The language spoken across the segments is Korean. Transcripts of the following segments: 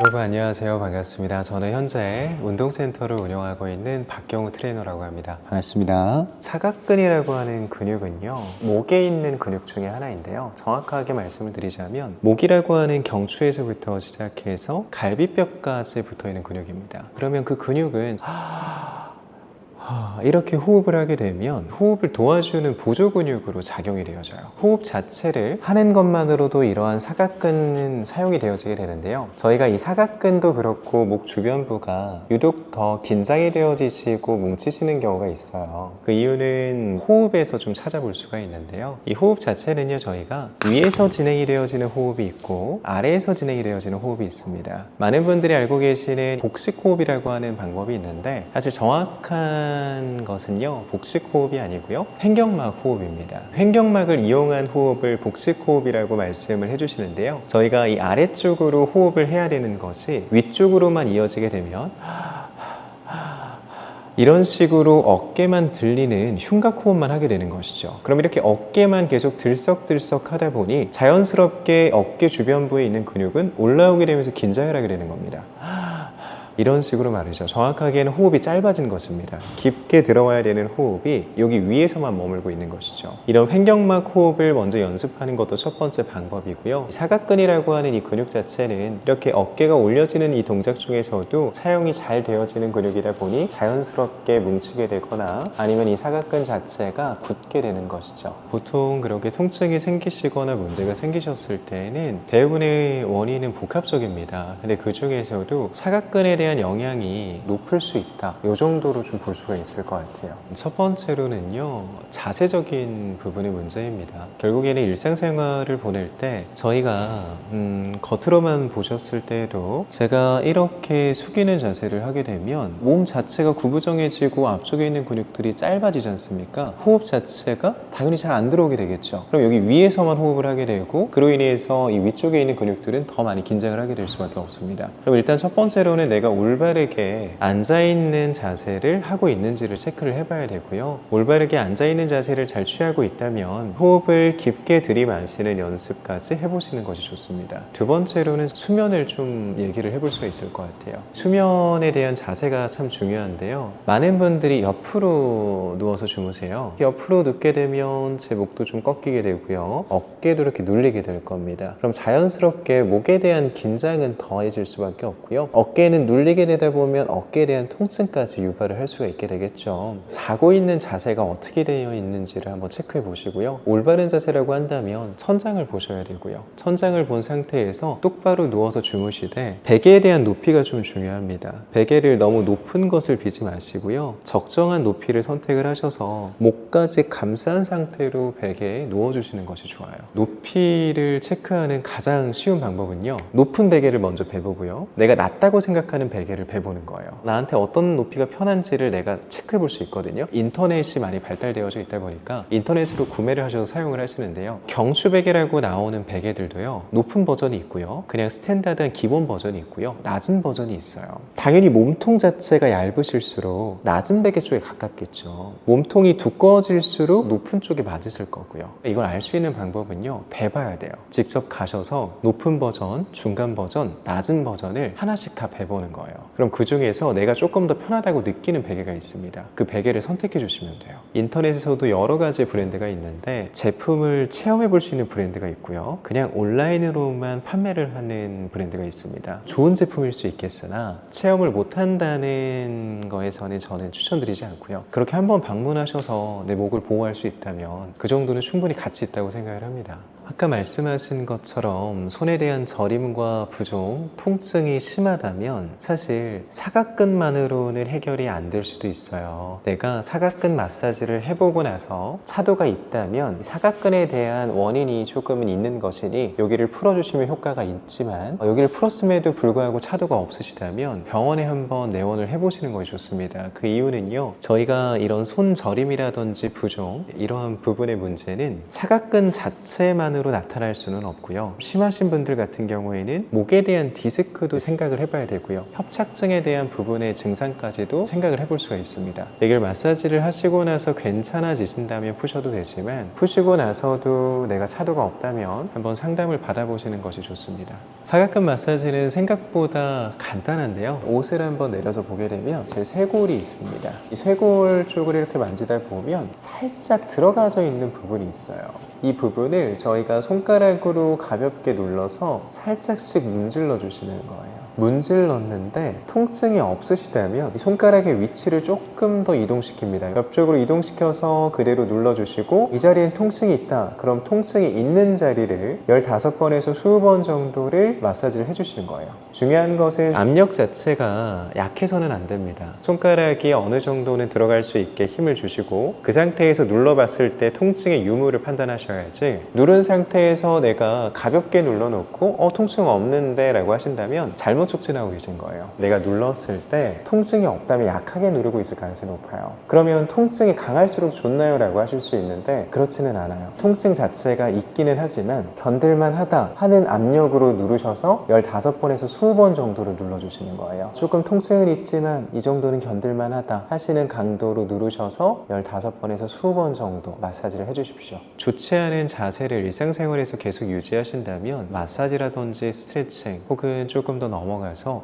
여러분 안녕하세요. 반갑습니다. 저는 현재 운동센터를 운영하고 있는 박경우 트레이너라고 합니다. 반갑습니다. 사각근이라고 하는 근육은요, 목에 있는 근육 중에 하나인데요. 정확하게 말씀을 드리자면 목이라고 하는 경추에서부터 시작해서 갈비뼈까지 붙어 있는 근육입니다. 그러면 그 근육은 이렇게 호흡을 하게 되면 호흡을 도와주는 보조 근육으로 작용이 되어져요. 호흡 자체를 하는 것만으로도 이러한 사각근은 사용이 되어지게 되는데요. 저희가 이 사각근도 그렇고 목 주변부가 유독 더 긴장이 되어지시고 뭉치시는 경우가 있어요. 그 이유는 호흡에서 좀 찾아볼 수가 있는데요. 이 호흡 자체는요, 저희가 위에서 진행이 되어지는 호흡이 있고 아래에서 진행이 되어지는 호흡이 있습니다. 많은 분들이 알고 계시는 복식 호흡이라고 하는 방법이 있는데, 사실 정확한 것은요, 복식 호흡이 아니고요, 횡격막 호흡입니다. 횡격막을 이용한 호흡을 복식 호흡이라고 말씀을 해주시는데요, 저희가 이 아래쪽으로 호흡을 해야 되는 것이 위쪽으로만 이어지게 되면 이런 식으로 어깨만 들리는 흉곽 호흡만 하게 되는 것이죠. 그럼 이렇게 어깨만 계속 들썩들썩 하다 보니 자연스럽게 어깨 주변부에 있는 근육은 올라오게 되면서 긴장을 하게 되는 겁니다. 이런 식으로 말이죠. 정확하게는 호흡이 짧아진 것입니다. 깊게 들어와야 되는 호흡이 여기 위에서만 머물고 있는 것이죠. 이런 횡격막 호흡을 먼저 연습하는 것도 첫 번째 방법이고요. 사각근이라고 하는 이 근육 자체는 이렇게 어깨가 올려지는 이 동작 중에서도 사용이 잘 되어지는 근육이다 보니 자연스럽게 뭉치게 되거나 아니면 이 사각근 자체가 굳게 되는 것이죠. 보통 그렇게 통증이 생기시거나 문제가 생기셨을 때는 대부분의 원인은 복합적입니다. 근데 그 중에서도 사각근에 대한 영향이 높을 수 있다, 이 정도로 좀 볼 수가 있을 것 같아요. 첫 번째로는요, 자세적인 부분의 문제입니다. 결국에는 일상생활을 보낼 때 저희가 겉으로만 보셨을 때에도 제가 이렇게 숙이는 자세를 하게 되면 몸 자체가 구부정해지고 앞쪽에 있는 근육들이 짧아지지 않습니까? 호흡 자체가 당연히 잘 안 들어오게 되겠죠. 그럼 여기 위에서만 호흡을 하게 되고, 그로 인해서 이 위쪽에 있는 근육들은 더 많이 긴장을 하게 될 수밖에 없습니다. 그럼 일단 첫 번째로는 내가 올바르게 앉아있는 자세를 하고 있는지를 체크를 해봐야 되고요. 올바르게 앉아있는 자세를 잘 취하고 있다면 호흡을 깊게 들이마시는 연습까지 해보시는 것이 좋습니다. 두 번째로는 수면을 좀 얘기를 해볼 수가 있을 것 같아요. 수면에 대한 자세가 참 중요한데요, 많은 분들이 옆으로 누워서 주무세요. 옆으로 눕게 되면 제 목도 좀 꺾이게 되고요, 어깨도 이렇게 눌리게 될 겁니다. 그럼 자연스럽게 목에 대한 긴장은 더해질 수밖에 없고요, 어깨는 눌리게 되다 보면 어깨에 대한 통증까지 유발을 할 수가 있게 되겠죠. 자고 있는 자세가 어떻게 되어 있는지를 한번 체크해 보시고요. 올바른 자세라고 한다면 천장을 보셔야 되고요, 천장을 본 상태에서 똑바로 누워서 주무시되 베개에 대한 높이가 좀 중요합니다. 베개를 너무 높은 것을 비지 마시고요, 적정한 높이를 선택을 하셔서 목까지 감싼 상태로 베개에 누워주시는 것이 좋아요. 높이를 체크하는 가장 쉬운 방법은요, 높은 베개를 먼저 베보고요, 내가 낮다고 생각하는 베개를 베보는 거예요. 나한테 어떤 높이가 편한지를 내가 체크해 볼 수 있거든요. 인터넷이 많이 발달되어져 있다 보니까 인터넷으로 구매를 하셔서 사용을 하시는데요, 경추 베개라고 나오는 베개들도요, 높은 버전이 있고요, 그냥 스탠다드한 기본 버전이 있고요, 낮은 버전이 있어요. 당연히 몸통 자체가 얇으실수록 낮은 베개 쪽에 가깝겠죠. 몸통이 두꺼워질수록 높은 쪽에 맞으실 거고요. 이걸 알 수 있는 방법은요, 베봐야 돼요. 직접 가셔서 높은 버전, 중간 버전, 낮은 버전을 하나씩 다 베보는 거예요. 그럼 그 중에서 내가 조금 더 편하다고 느끼는 베개가 있습니다. 그 베개를 선택해 주시면 돼요. 인터넷에서도 여러 가지 브랜드가 있는데 제품을 체험해 볼 수 있는 브랜드가 있고요, 그냥 온라인으로만 판매를 하는 브랜드가 있습니다. 좋은 제품일 수 있겠으나 체험을 못 한다는 거에서는 저는 추천드리지 않고요, 그렇게 한번 방문하셔서 내 목을 보호할 수 있다면 그 정도는 충분히 가치 있다고 생각을 합니다. 아까 말씀하신 것처럼 손에 대한 저림과 부종, 통증이 심하다면 사실 사각근만으로는 해결이 안 될 수도 있어요. 내가 사각근 마사지를 해보고 나서 차도가 있다면 사각근에 대한 원인이 조금은 있는 것이니 여기를 풀어주시면 효과가 있지만, 여기를 풀었음에도 불구하고 차도가 없으시다면 병원에 한번 내원을 해보시는 것이 좋습니다. 그 이유는요, 저희가 이런 손 저림이라든지 부종, 이러한 부분의 문제는 사각근 자체만 마늘만으로 나타날 수는 없고요. 심하신 분들 같은 경우에는 목에 대한 디스크도 생각을 해봐야 되고요. 협착증에 대한 부분의 증상까지도 생각을 해볼 수가 있습니다. 이걸 마사지를 하시고 나서 괜찮아지신다면 푸셔도 되지만 푸시고 나서도 내가 차도가 없다면 한번 상담을 받아보시는 것이 좋습니다. 사각근 마사지는 생각보다 간단한데요. 옷을 한번 내려서 보게 되면 제 쇄골이 있습니다. 이 쇄골 쪽을 이렇게 만지다 보면 살짝 들어가져 있는 부분이 있어요. 이 부분을 저희가 손가락으로 가볍게 눌러서 살짝씩 문질러 주시는 거예요. 문질렀는데 통증이 없으시다면 이 손가락의 위치를 조금 더 이동시킵니다. 옆쪽으로 이동시켜서 그대로 눌러주시고 이 자리엔 통증이 있다. 그럼 통증이 있는 자리를 15번에서 20번 정도를 마사지를 해주시는 거예요. 중요한 것은 압력 자체가 약해서는 안 됩니다. 손가락이 어느 정도는 들어갈 수 있게 힘을 주시고 그 상태에서 눌러봤을 때 통증의 유무를 판단하셔야지, 누른 상태에서 내가 가볍게 눌러놓고 통증 없는데 라고 하신다면 잘못 촉진하고 계신 거예요. 내가 눌렀을 때 통증이 없다면 약하게 누르고 있을 가능성이 높아요. 그러면 통증이 강할수록 좋나요? 라고 하실 수 있는데 그렇지는 않아요. 통증 자체가 있기는 하지만 견딜만 하다 하는 압력으로 누르셔서 15번에서 20번 정도를 눌러주시는 거예요. 조금 통증은 있지만 이 정도는 견딜만 하다 하시는 강도로 누르셔서 15번에서 20번 정도 마사지를 해주십시오. 좋지 않은 자세를 일상생활에서 계속 유지하신다면 마사지라든지 스트레칭 혹은 조금 더 넘어가서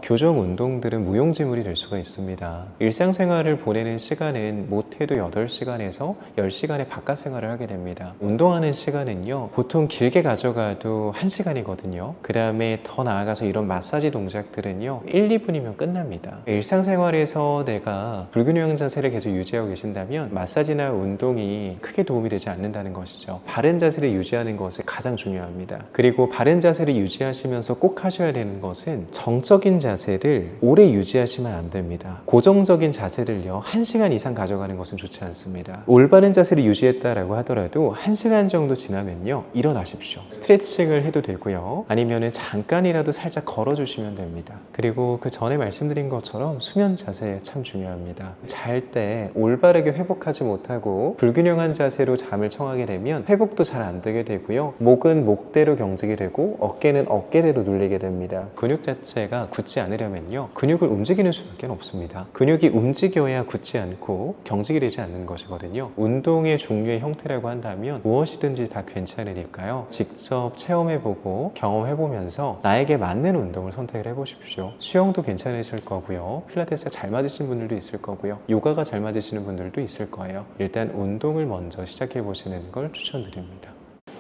교정 운동들은 무용지물이 될 수가 있습니다. 일상생활을 보내는 시간은 못해도 8시간에서 10시간의 바깥 생활을 하게 됩니다. 운동하는 시간은요 보통 길게 가져가도 1시간이거든요. 그 다음에 더 나아가서 이런 마사지 동작들은요 1, 2분이면 끝납니다. 일상생활에서 내가 불균형 자세를 계속 유지하고 계신다면 마사지나 운동이 크게 도움이 되지 않는다는 것이죠. 바른 자세를 유지하는 것이 가장 중요합니다. 그리고 바른 자세를 유지하시면서 꼭 하셔야 되는 것은 정적인 자세를 오래 유지하시면 안 됩니다. 고정적인 자세를요 1시간 이상 가져가는 것은 좋지 않습니다. 올바른 자세를 유지했다라고 하더라도 1시간 정도 지나면요 일어나십시오. 스트레칭을 해도 되고요, 아니면은 잠깐이라도 살짝 걸어주시면 됩니다. 그리고 그 전에 말씀드린 것처럼 수면 자세 참 중요합니다. 잘 때 올바르게 회복하지 못하고 불균형한 자세로 잠을 청하게 되면 회복도 잘 안 되게 되고요, 목은 목대로 경직이 되고 어깨는 어깨대로 눌리게 됩니다. 근육 자체가 굳지 않으려면요 근육을 움직이는 수밖에 없습니다. 근육이 움직여야 굳지 않고 경직이 되지 않는 것이거든요. 운동의 종류의 형태라고 한다면 무엇이든지 다 괜찮으니까요, 직접 체험해보고 경험해보면서 나에게 맞는 운동을 선택을 해보십시오. 수영도 괜찮으실 거고요, 필라테스가 잘 맞으시는 분들도 있을 거고요, 요가가 잘 맞으시는 분들도 있을 거예요. 일단 운동을 먼저 시작해보시는 걸 추천드립니다.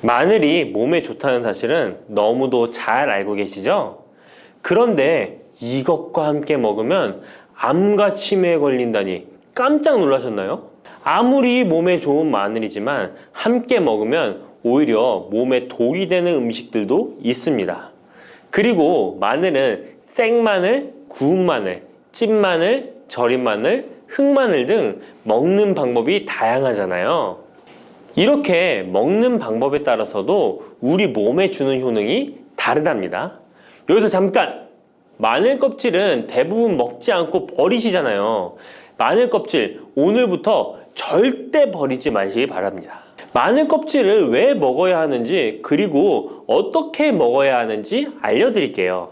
마늘이 몸에 좋다는 사실은 너무도 잘 알고 계시죠? 그런데 이것과 함께 먹으면 암과 치매에 걸린다니 깜짝 놀라셨나요? 아무리 몸에 좋은 마늘이지만 함께 먹으면 오히려 몸에 독이 되는 음식들도 있습니다. 그리고 마늘은 생마늘, 구운 마늘, 찐 마늘, 절인 마늘, 흑마늘 등 먹는 방법이 다양하잖아요. 이렇게 먹는 방법에 따라서도 우리 몸에 주는 효능이 다르답니다. 여기서 잠깐! 마늘 껍질은 대부분 먹지 않고 버리시잖아요. 마늘 껍질 오늘부터 절대 버리지 마시기 바랍니다. 마늘 껍질을 왜 먹어야 하는지, 그리고 어떻게 먹어야 하는지 알려드릴게요.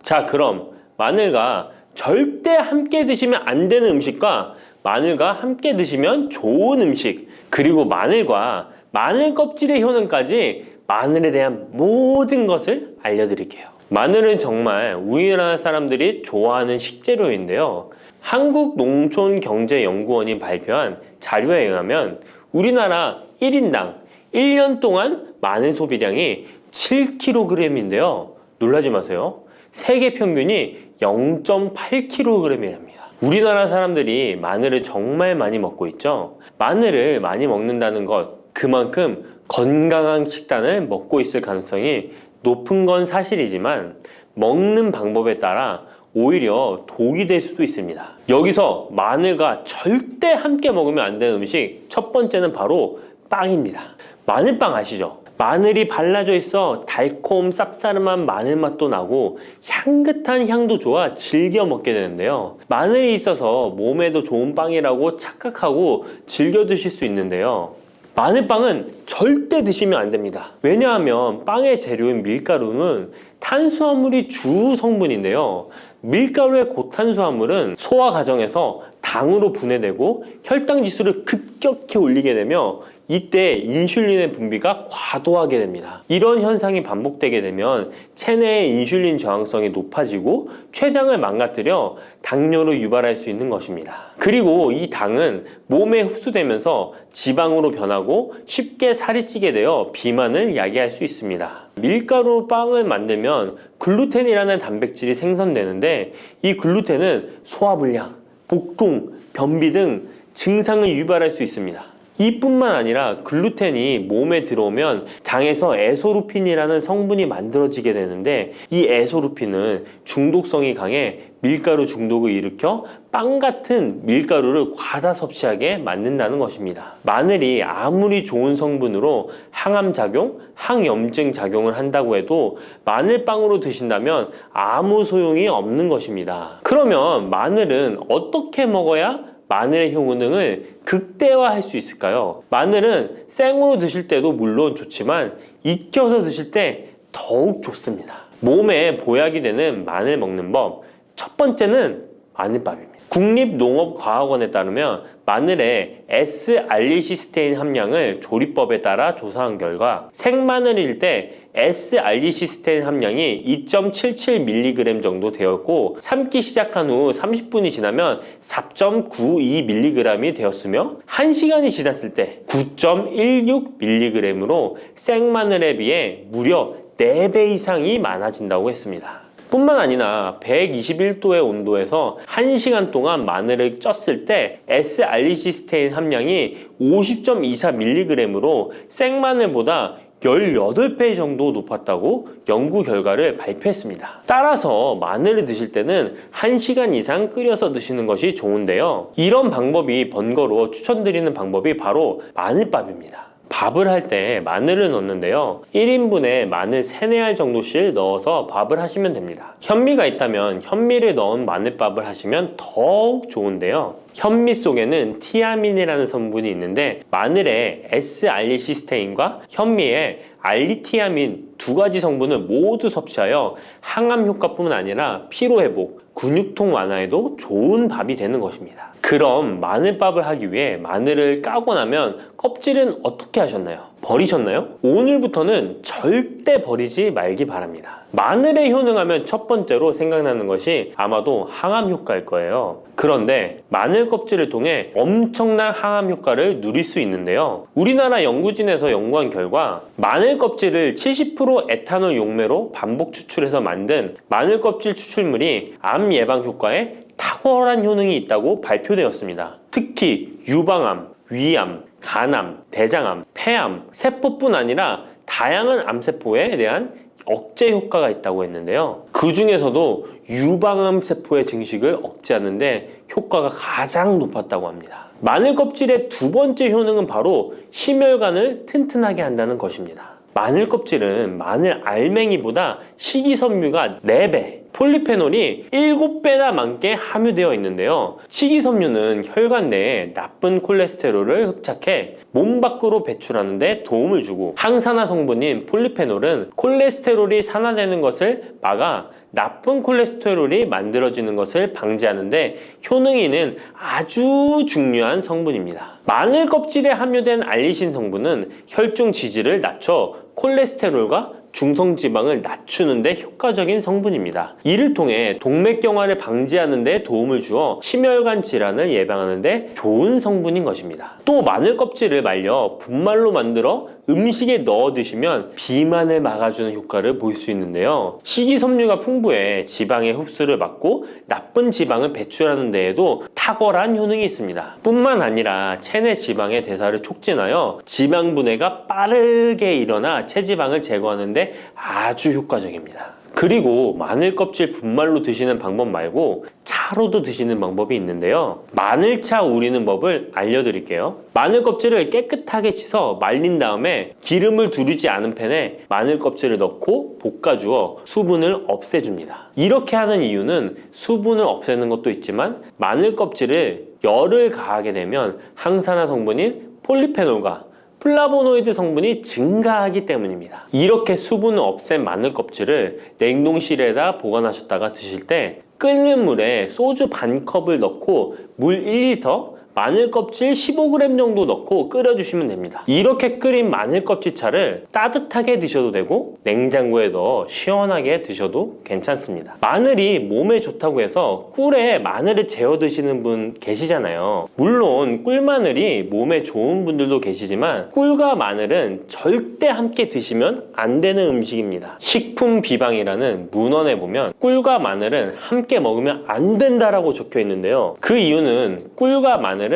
자, 그럼 마늘과 절대 함께 드시면 안 되는 음식과 마늘과 함께 드시면 좋은 음식, 그리고 마늘과 마늘 껍질의 효능까지 마늘에 대한 모든 것을 알려드릴게요. 마늘은 정말 우리나라 사람들이 좋아하는 식재료인데요. 한국농촌경제연구원이 발표한 자료에 의하면 우리나라 1인당 1년 동안 마늘 소비량이 7kg인데요. 놀라지 마세요. 세계 평균이 0.8kg이랍니다. 우리나라 사람들이 마늘을 정말 많이 먹고 있죠. 마늘을 많이 먹는다는 것, 그만큼 건강한 식단을 먹고 있을 가능성이 높은 건 사실이지만 먹는 방법에 따라 오히려 독이 될 수도 있습니다. 여기서 마늘과 절대 함께 먹으면 안 되는 음식, 첫 번째는 바로 빵입니다. 마늘빵 아시죠? 마늘이 발라져 있어 달콤 쌉싸름한 마늘 맛도 나고 향긋한 향도 좋아 즐겨 먹게 되는데요. 마늘이 있어서 몸에도 좋은 빵이라고 착각하고 즐겨 드실 수 있는데요. 마늘빵은 절대 드시면 안 됩니다. 왜냐하면 빵의 재료인 밀가루는 탄수화물이 주 성분인데요. 밀가루의 고탄수화물은 소화 과정에서 당으로 분해되고 혈당 지수를 급격히 올리게 되며 이때 인슐린의 분비가 과도하게 됩니다. 이런 현상이 반복되게 되면 체내의 인슐린 저항성이 높아지고 췌장을 망가뜨려 당뇨를 유발할 수 있는 것입니다. 그리고 이 당은 몸에 흡수되면서 지방으로 변하고 쉽게 살이 찌게 되어 비만을 야기할 수 있습니다. 밀가루 빵을 만들면 글루텐이라는 단백질이 생성되는데 이 글루텐은 소화불량, 복통, 변비 등 증상을 유발할 수 있습니다. 이뿐만 아니라 글루텐이 몸에 들어오면 장에서 에소루핀이라는 성분이 만들어지게 되는데 이 에소루핀은 중독성이 강해 밀가루 중독을 일으켜 빵 같은 밀가루를 과다 섭취하게 만든다는 것입니다. 마늘이 아무리 좋은 성분으로 항암 작용, 항염증 작용을 한다고 해도 마늘빵으로 드신다면 아무 소용이 없는 것입니다. 그러면 마늘은 어떻게 먹어야 마늘의 효능을 극대화할 수 있을까요? 마늘은 생으로 드실 때도 물론 좋지만 익혀서 드실 때 더욱 좋습니다. 몸에 보약이 되는 마늘 먹는 법, 첫 번째는 마늘밥입니다. 국립농업과학원에 따르면 마늘의 S-알리시스테인 함량을 조리법에 따라 조사한 결과 생마늘일 때 S-알리시스테인 함량이 2.77mg 정도 되었고 삶기 시작한 후 30분이 지나면 4.92mg이 되었으며 1시간이 지났을 때 9.16mg으로 생마늘에 비해 무려 4배 이상이 많아진다고 했습니다. 뿐만 아니라 121도의 온도에서 1시간 동안 마늘을 쪘을 때 S-알리시스테인 함량이 50.24mg으로 생마늘보다 18배 정도 높았다고 연구 결과를 발표했습니다. 따라서 마늘을 드실 때는 1시간 이상 끓여서 드시는 것이 좋은데요. 이런 방법이 번거로워 추천드리는 방법이 바로 마늘밥입니다. 밥을 할 때 마늘을 넣는데요. 1인분에 마늘 3, 4알 정도씩 넣어서 밥을 하시면 됩니다. 현미가 있다면 현미를 넣은 마늘밥을 하시면 더욱 좋은데요. 현미 속에는 티아민이라는 성분이 있는데 마늘의 S-알리시스테인과 현미의 알리티아민 두 가지 성분을 모두 섭취하여 항암 효과뿐만 아니라 피로회복, 근육통 완화에도 좋은 밥이 되는 것입니다. 그럼 마늘밥을 하기 위해 마늘을 까고 나면 껍질은 어떻게 하셨나요? 버리셨나요? 오늘부터는 절대 버리지 말기 바랍니다. 마늘에 효능하면 첫 번째로 생각나는 것이 아마도 항암 효과일 거예요. 그런데 마늘 껍질을 통해 엄청난 항암 효과를 누릴 수 있는데요. 우리나라 연구진에서 연구한 결과 마늘 껍질을 70% 에탄올 용매로 반복 추출해서 만든 마늘 껍질 추출물이 암 예방 효과에 탁월한 효능이 있다고 발표되었습니다. 특히 유방암, 위암, 간암, 대장암, 폐암, 세포뿐 아니라 다양한 암세포에 대한 억제 효과가 있다고 했는데요. 그 중에서도 유방암 세포의 증식을 억제하는 데 효과가 가장 높았다고 합니다. 마늘 껍질의 두 번째 효능은 바로 심혈관을 튼튼하게 한다는 것입니다. 마늘 껍질은 마늘 알맹이보다 식이섬유가 4배, 폴리페놀이 7배나 많게 함유되어 있는데요. 식이섬유는 혈관 내에 나쁜 콜레스테롤을 흡착해 몸 밖으로 배출하는 데 도움을 주고 항산화 성분인 폴리페놀은 콜레스테롤이 산화되는 것을 막아 나쁜 콜레스테롤이 만들어지는 것을 방지하는 데 효능이 있는 아주 중요한 성분입니다. 마늘 껍질에 함유된 알리신 성분은 혈중 지지를 낮춰 콜레스테롤과 중성지방을 낮추는 데 효과적인 성분입니다. 이를 통해 동맥경화를 방지하는 데 도움을 주어 심혈관 질환을 예방하는 데 좋은 성분인 것입니다. 또 마늘 껍질을 말려 분말로 만들어 음식에 넣어 드시면 비만을 막아주는 효과를 볼 수 있는데요. 식이섬유가 풍부해 지방의 흡수를 막고 나쁜 지방을 배출하는 데에도 탁월한 효능이 있습니다. 뿐만 아니라 체내 지방의 대사를 촉진하여 지방 분해가 빠르게 일어나 체지방을 제거하는 데 아주 효과적입니다. 그리고 마늘 껍질 분말로 드시는 방법 말고 차로도 드시는 방법이 있는데요. 마늘차 우리는 법을 알려드릴게요. 마늘 껍질을 깨끗하게 씻어 말린 다음에 기름을 두르지 않은 팬에 마늘 껍질을 넣고 볶아주어 수분을 없애줍니다. 이렇게 하는 이유는 수분을 없애는 것도 있지만 마늘 껍질을 열을 가하게 되면 항산화 성분인 폴리페놀과 플라보노이드 성분이 증가하기 때문입니다. 이렇게 수분을 없앤 마늘 껍질을 냉동실에다 보관하셨다가 드실 때 끓는 물에 소주 반 컵을 넣고 물 1리터, 마늘 껍질 15g 정도 넣고 끓여주시면 됩니다. 이렇게 끓인 마늘 껍질차를 따뜻하게 드셔도 되고 냉장고에 넣어 시원하게 드셔도 괜찮습니다. 마늘이 몸에 좋다고 해서 꿀에 마늘을 재워 드시는 분 계시잖아요. 물론 꿀마늘이 몸에 좋은 분들도 계시지만 꿀과 마늘은 절대 함께 드시면 안 되는 음식입니다. 식품 비방이라는 문헌에 보면 꿀과 마늘은 함께 먹으면 안 된다라고 적혀 있는데요. 그 이유는 꿀과 마늘은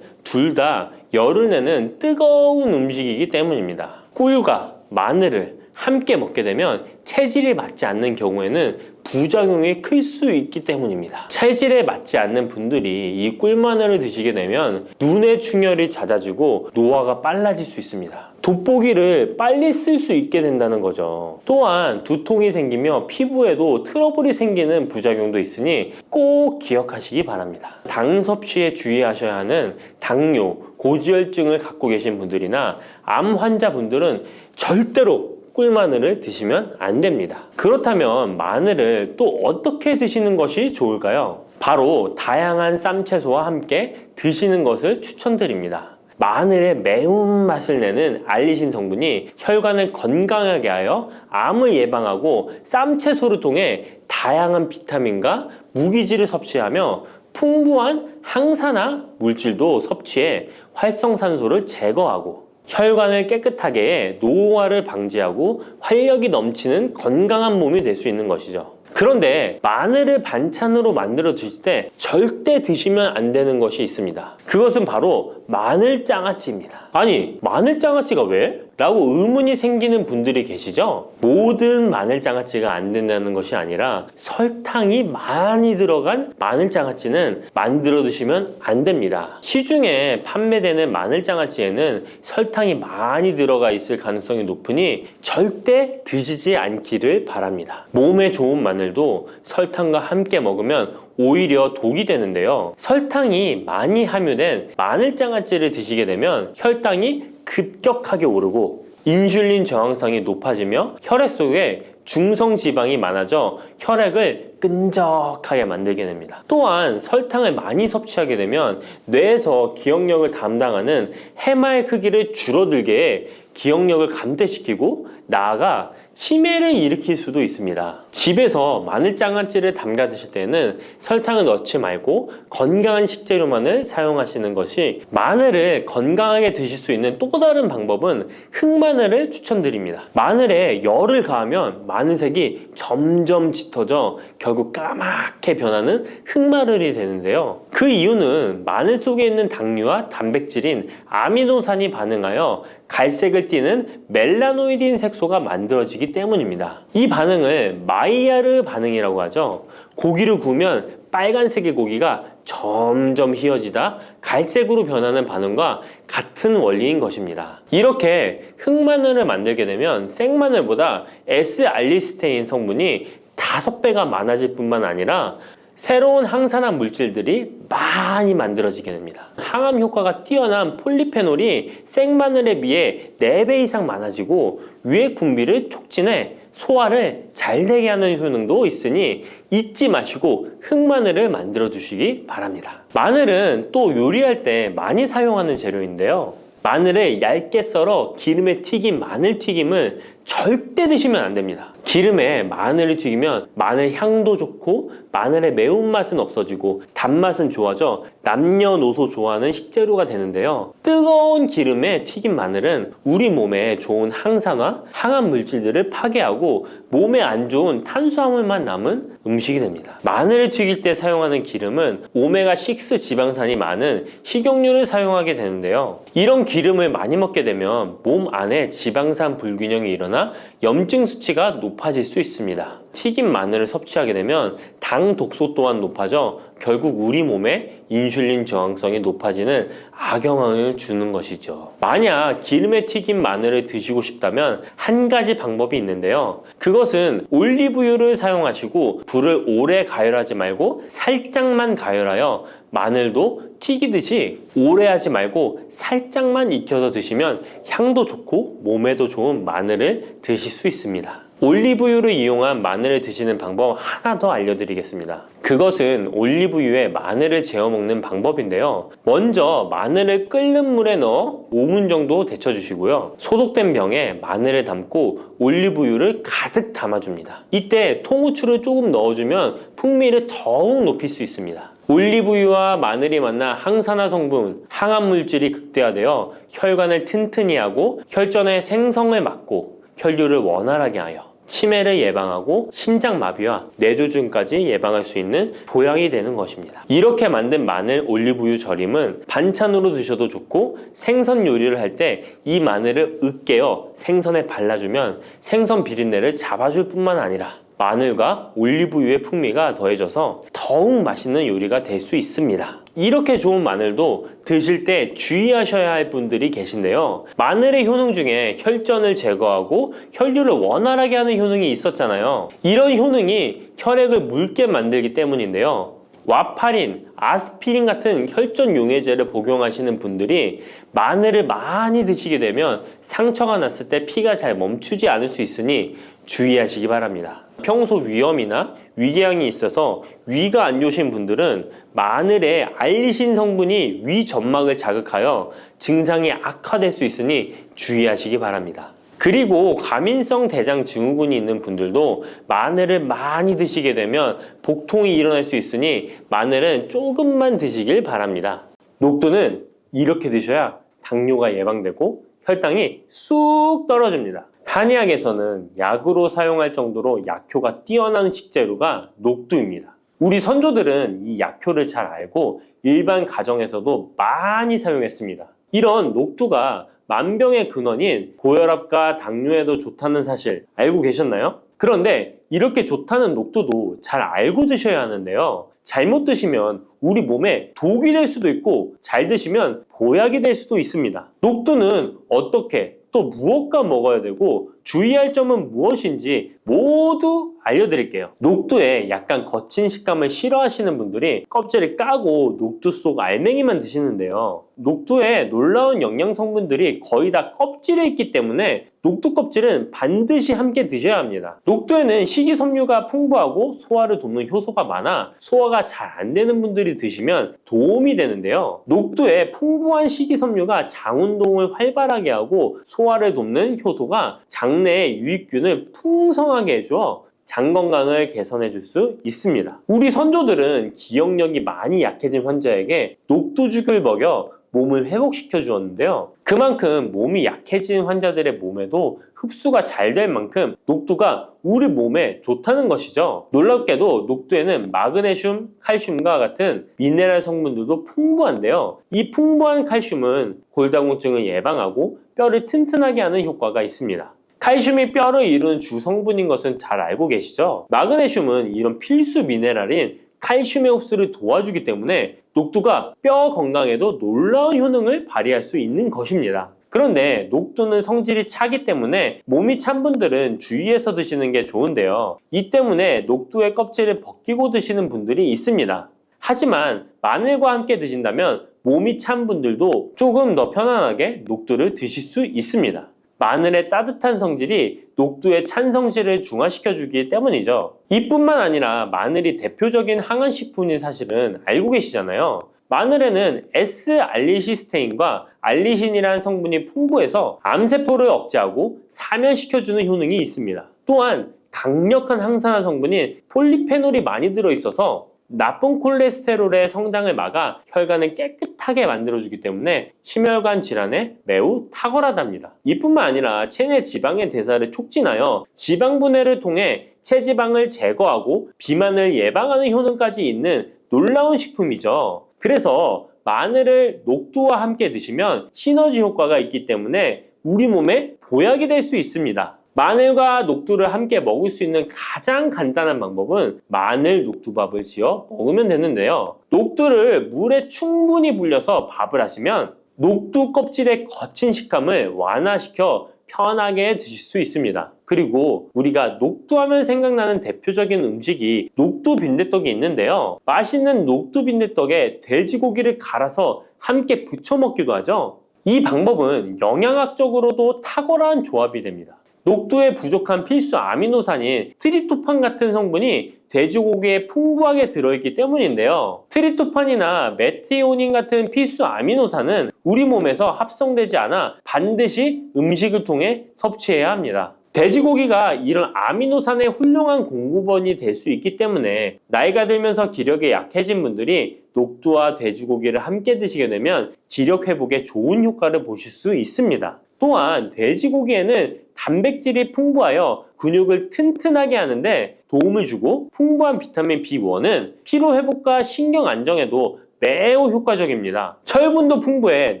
둘 다 열을 내는 뜨거운 음식이기 때문입니다. 꿀과 마늘을 함께 먹게 되면 체질이 맞지 않는 경우에는 부작용이 클 수 있기 때문입니다. 체질에 맞지 않는 분들이 이 꿀마늘을 드시게 되면 눈의 충혈이 잦아지고 노화가 빨라질 수 있습니다. 돋보기를 빨리 쓸 수 있게 된다는 거죠. 또한 두통이 생기며 피부에도 트러블이 생기는 부작용도 있으니 꼭 기억하시기 바랍니다. 당 섭취에 주의하셔야 하는 당뇨, 고지혈증을 갖고 계신 분들이나 암 환자분들은 절대로 꿀마늘을 드시면 안 됩니다. 그렇다면 마늘을 또 어떻게 드시는 것이 좋을까요? 바로 다양한 쌈채소와 함께 드시는 것을 추천드립니다. 마늘의 매운맛을 내는 알리신 성분이 혈관을 건강하게 하여 암을 예방하고 쌈채소를 통해 다양한 비타민과 무기질을 섭취하며 풍부한 항산화 물질도 섭취해 활성산소를 제거하고 혈관을 깨끗하게 해 노화를 방지하고 활력이 넘치는 건강한 몸이 될 수 있는 것이죠. 그런데 마늘을 반찬으로 만들어 드실 때 절대 드시면 안 되는 것이 있습니다. 그것은 바로 마늘장아찌입니다. 아니, 마늘장아찌가 왜? 라고 의문이 생기는 분들이 계시죠? 모든 마늘장아찌가 안 된다는 것이 아니라 설탕이 많이 들어간 마늘장아찌는 만들어 드시면 안 됩니다. 시중에 판매되는 마늘장아찌에는 설탕이 많이 들어가 있을 가능성이 높으니 절대 드시지 않기를 바랍니다. 몸에 좋은 마늘도 설탕과 함께 먹으면 오히려 독이 되는데요. 설탕이 많이 함유된 마늘장아찌를 드시게 되면 혈당이 급격하게 오르고 인슐린 저항성이 높아지며 혈액 속에 중성지방이 많아져 혈액을 끈적하게 만들게 됩니다. 또한 설탕을 많이 섭취하게 되면 뇌에서 기억력을 담당하는 해마의 크기를 줄어들게 해 기억력을 감퇴시키고 나아가 치매를 일으킬 수도 있습니다. 집에서 마늘장아찌를 담가 드실 때는 설탕을 넣지 말고 건강한 식재료만을 사용하시는 것이, 마늘을 건강하게 드실 수 있는 또 다른 방법은 흑마늘을 추천드립니다. 마늘에 열을 가하면 마늘색이 점점 짙어져 결국 까맣게 변하는 흑마늘이 되는데요. 그 이유는 마늘 속에 있는 당류와 단백질인 아미노산이 반응하여 갈색을 띠는 멜라노이딘 색소가 만들어지기 때문입니다. 이 반응을 마이야르 반응이라고 하죠. 고기를 구우면 빨간색의 고기가 점점 희어지다 갈색으로 변하는 반응과 같은 원리인 것입니다. 이렇게 흑마늘을 만들게 되면 생마늘보다 S알리스테인 성분이 5배가 많아질 뿐만 아니라 새로운 항산화 물질들이 많이 만들어지게 됩니다. 항암 효과가 뛰어난 폴리페놀이 생마늘에 비해 4배 이상 많아지고 위액 분비를 촉진해 소화를 잘 되게 하는 효능도 있으니 잊지 마시고 흑마늘을 만들어 주시기 바랍니다. 마늘은 또 요리할 때 많이 사용하는 재료인데요. 마늘을 얇게 썰어 기름에 튀긴 마늘 튀김을 절대 드시면 안 됩니다. 기름에 마늘을 튀기면 마늘 향도 좋고 마늘의 매운맛은 없어지고 단맛은 좋아져 남녀노소 좋아하는 식재료가 되는데요. 뜨거운 기름에 튀긴 마늘은 우리 몸에 좋은 항산화, 항암 물질들을 파괴하고 몸에 안 좋은 탄수화물만 남은 음식이 됩니다. 마늘을 튀길 때 사용하는 기름은 오메가6 지방산이 많은 식용유를 사용하게 되는데요. 이런 기름을 많이 먹게 되면 몸 안에 지방산 불균형이 일어나 염증 수치가 높아질 수 있습니다. 튀긴 마늘을 섭취하게 되면 당 독소 또한 높아져 결국 우리 몸에 인슐린 저항성이 높아지는 악영향을 주는 것이죠. 만약 기름에 튀긴 마늘을 드시고 싶다면 한 가지 방법이 있는데요. 그것은 올리브유를 사용하시고 불을 오래 가열하지 말고 살짝만 가열하여 마늘도 튀기듯이 오래 하지 말고 살짝만 익혀서 드시면 향도 좋고 몸에도 좋은 마늘을 드실 수 있습니다. 올리브유를 이용한 마늘을 드시는 방법 하나 더 알려드리겠습니다. 그것은 올리브유에 마늘을 재워 먹는 방법인데요. 먼저 마늘을 끓는 물에 넣어 5분 정도 데쳐주시고요. 소독된 병에 마늘을 담고 올리브유를 가득 담아줍니다. 이때 통후추를 조금 넣어주면 풍미를 더욱 높일 수 있습니다. 올리브유와 마늘이 만나 항산화 성분, 항암 물질이 극대화되어 혈관을 튼튼히 하고 혈전의 생성을 막고 혈류를 원활하게 하여 치매를 예방하고 심장마비와 뇌졸중까지 예방할 수 있는 보약이 되는 것입니다. 이렇게 만든 마늘 올리브유 절임은 반찬으로 드셔도 좋고 생선 요리를 할 때 이 마늘을 으깨어 생선에 발라주면 생선 비린내를 잡아줄 뿐만 아니라 마늘과 올리브유의 풍미가 더해져서 더욱 맛있는 요리가 될 수 있습니다. 이렇게 좋은 마늘도 드실 때 주의하셔야 할 분들이 계신데요. 마늘의 효능 중에 혈전을 제거하고 혈류를 원활하게 하는 효능이 있었잖아요. 이런 효능이 혈액을 묽게 만들기 때문인데요. 와파린, 아스피린 같은 혈전 용해제를 복용하시는 분들이 마늘을 많이 드시게 되면 상처가 났을 때 피가 잘 멈추지 않을 수 있으니 주의하시기 바랍니다. 평소 위염이나 위궤양이 있어서 위가 안 좋으신 분들은 마늘에 알리신 성분이 위 점막을 자극하여 증상이 악화될 수 있으니 주의하시기 바랍니다. 그리고 과민성 대장 증후군이 있는 분들도 마늘을 많이 드시게 되면 복통이 일어날 수 있으니 마늘은 조금만 드시길 바랍니다. 녹두는 이렇게 드셔야 당뇨가 예방되고 혈당이 쑥 떨어집니다. 한의학에서는 약으로 사용할 정도로 약효가 뛰어난 식재료가 녹두입니다. 우리 선조들은 이 약효를 잘 알고 일반 가정에서도 많이 사용했습니다. 이런 녹두가 만병의 근원인 고혈압과 당뇨에도 좋다는 사실 알고 계셨나요? 그런데 이렇게 좋다는 녹두도 잘 알고 드셔야 하는데요. 잘못 드시면 우리 몸에 독이 될 수도 있고 잘 드시면 보약이 될 수도 있습니다. 녹두는 어떻게 또 무엇과 먹어야 되고 주의할 점은 무엇인지 모두 알려드릴게요. 녹두에 약간 거친 식감을 싫어하시는 분들이 껍질을 까고 녹두 속 알맹이만 드시는데요. 녹두에 놀라운 영양 성분들이 거의 다 껍질에 있기 때문에 녹두 껍질은 반드시 함께 드셔야 합니다. 녹두에는 식이섬유가 풍부하고 소화를 돕는 효소가 많아 소화가 잘 안 되는 분들이 드시면 도움이 되는데요. 녹두에 풍부한 식이섬유가 장 운동을 활발하게 하고 소화를 돕는 효소가 장내의 유익균을 풍성하게 해줘 장 건강을 개선해 줄 수 있습니다. 우리 선조들은 기억력이 많이 약해진 환자에게 녹두죽을 먹여 몸을 회복시켜 주었는데요. 그만큼 몸이 약해진 환자들의 몸에도 흡수가 잘 될 만큼 녹두가 우리 몸에 좋다는 것이죠. 놀랍게도 녹두에는 마그네슘, 칼슘과 같은 미네랄 성분들도 풍부한데요. 이 풍부한 칼슘은 골다공증을 예방하고 뼈를 튼튼하게 하는 효과가 있습니다. 칼슘이 뼈를 이루는 주 성분인 것은 잘 알고 계시죠? 마그네슘은 이런 필수 미네랄인 칼슘의 흡수를 도와주기 때문에 녹두가 뼈 건강에도 놀라운 효능을 발휘할 수 있는 것입니다. 그런데 녹두는 성질이 차기 때문에 몸이 찬 분들은 주의해서 드시는 게 좋은데요. 이 때문에 녹두의 껍질을 벗기고 드시는 분들이 있습니다. 하지만 마늘과 함께 드신다면 몸이 찬 분들도 조금 더 편안하게 녹두를 드실 수 있습니다. 마늘의 따뜻한 성질이 녹두의 찬 성질을 중화시켜 주기 때문이죠. 이뿐만 아니라 마늘이 대표적인 항암식품인 사실은 알고 계시잖아요. 마늘에는 S알리시스테인과 알리신이라는 성분이 풍부해서 암세포를 억제하고 사면시켜주는 효능이 있습니다. 또한 강력한 항산화 성분인 폴리페놀이 많이 들어있어서 나쁜 콜레스테롤의 성장을 막아 혈관을 깨끗하게 만들어주기 때문에 심혈관 질환에 매우 탁월하답니다. 이뿐만 아니라 체내 지방의 대사를 촉진하여 지방 분해를 통해 체지방을 제거하고 비만을 예방하는 효능까지 있는 놀라운 식품이죠. 그래서 마늘을 녹두와 함께 드시면 시너지 효과가 있기 때문에 우리 몸에 보약이 될 수 있습니다. 마늘과 녹두를 함께 먹을 수 있는 가장 간단한 방법은 마늘 녹두밥을 지어 먹으면 되는데요. 녹두를 물에 충분히 불려서 밥을 하시면 녹두 껍질의 거친 식감을 완화시켜 편하게 드실 수 있습니다. 그리고 우리가 녹두하면 생각나는 대표적인 음식이 녹두 빈대떡이 있는데요. 맛있는 녹두 빈대떡에 돼지고기를 갈아서 함께 부쳐 먹기도 하죠. 이 방법은 영양학적으로도 탁월한 조합이 됩니다. 녹두에 부족한 필수 아미노산인 트립토판 같은 성분이 돼지고기에 풍부하게 들어있기 때문인데요. 트립토판이나 메티오닌 같은 필수 아미노산은 우리 몸에서 합성되지 않아 반드시 음식을 통해 섭취해야 합니다. 돼지고기가 이런 아미노산의 훌륭한 공급원이 될 수 있기 때문에 나이가 들면서 기력이 약해진 분들이 녹두와 돼지고기를 함께 드시게 되면 기력 회복에 좋은 효과를 보실 수 있습니다. 또한 돼지고기에는 단백질이 풍부하여 근육을 튼튼하게 하는데 도움을 주고 풍부한 비타민 B1은 피로 회복과 신경 안정에도 매우 효과적입니다. 철분도 풍부해